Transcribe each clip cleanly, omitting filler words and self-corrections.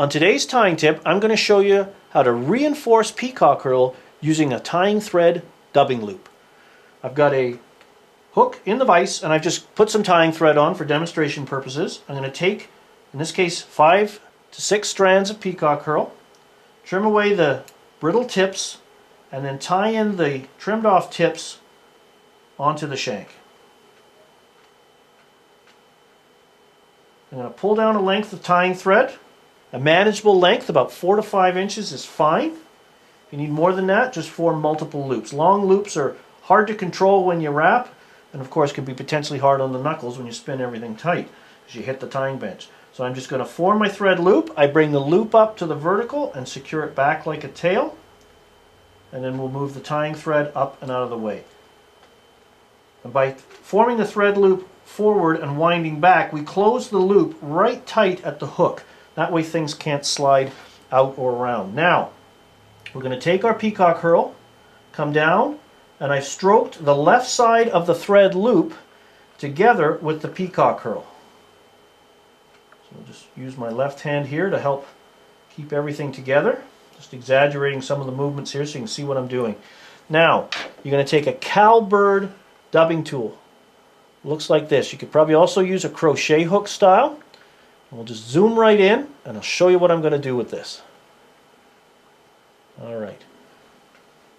On today's tying tip, I'm going to show you how to reinforce peacock herl using a tying thread dubbing loop. I've got a hook in the vise and I've just put some tying thread on for demonstration purposes. I'm going to take, in this case, 5 to 6 strands of peacock herl, trim away the brittle tips, and then tie in the trimmed off tips onto the shank. I'm going to pull down a length of tying thread. A manageable length, about 4 to 5 inches, is fine. If you need more than that, just form multiple loops. Long loops are hard to control when you wrap, and of course can be potentially hard on the knuckles when you spin everything tight as you hit the tying bench. So I'm just going to form my thread loop. I bring the loop up to the vertical and secure it back like a tail, and then we'll move the tying thread up and out of the way. And by forming the thread loop forward and winding back, we close the loop right tight at the hook. That way things can't slide out or around. Now, we're going to take our peacock herl, come down, and I've stroked the left side of the thread loop together with the peacock herl. So I'll just use my left hand here to help keep everything together. Just exaggerating some of the movements here so you can see what I'm doing. Now, you're going to take a cowbird dubbing tool. Looks like this. You could probably also use a crochet hook style. We'll just zoom right in and I'll show you what I'm going to do with this. Alright.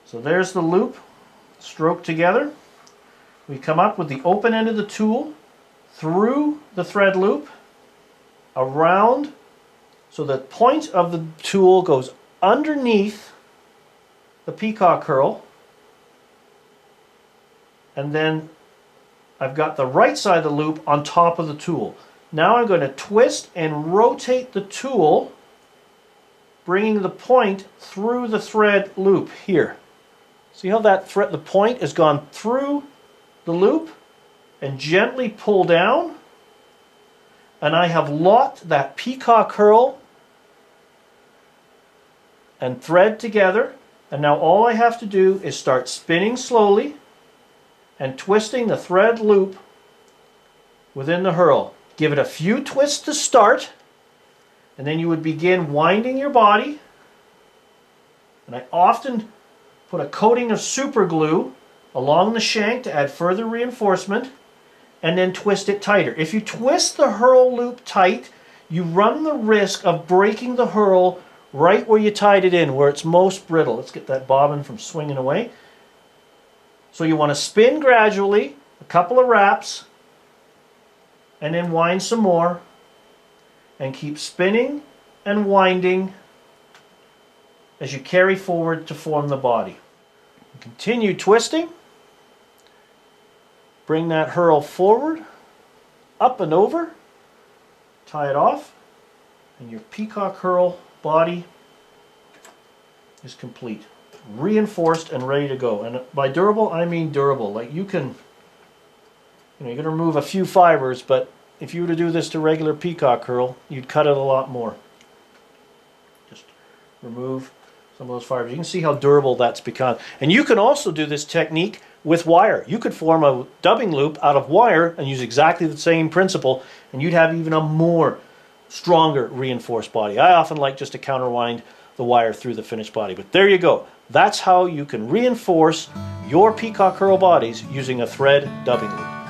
So there's the loop stroked together. We come up with the open end of the tool through the thread loop, around, so the point of the tool goes underneath the peacock herl, and then I've got the right side of the loop on top of the tool. Now I'm going to twist and rotate the tool, bringing the point through the thread loop here. See how that the point has gone through the loop and gently pull down, and I have locked that peacock herl and thread together, and now all I have to do is start spinning slowly and twisting the thread loop within the herl. Give it a few twists to start, and then you would begin winding your body. And I often put a coating of super glue along the shank to add further reinforcement, and then twist it tighter. If you twist the herl loop tight, you run the risk of breaking the herl right where you tied it in, where it's most brittle. Let's get that bobbin from swinging away. So you want to spin gradually, a couple of wraps, and then wind some more, and keep spinning and winding as you carry forward to form the body. Continue twisting. Bring that herl forward, up and over, tie it off, and your peacock herl body is complete. Reinforced and ready to go. And by durable, I mean durable. Like you can, you're going to remove a few fibers, but if you were to do this to regular peacock herl, you'd cut it a lot more. Just remove some of those fibers. You can see how durable that's become. And you can also do this technique with wire. You could form a dubbing loop out of wire and use exactly the same principle, and you'd have even a more stronger reinforced body. I often like just to counterwind the wire through the finished body. But there you go. That's how you can reinforce your peacock herl bodies using a thread dubbing loop.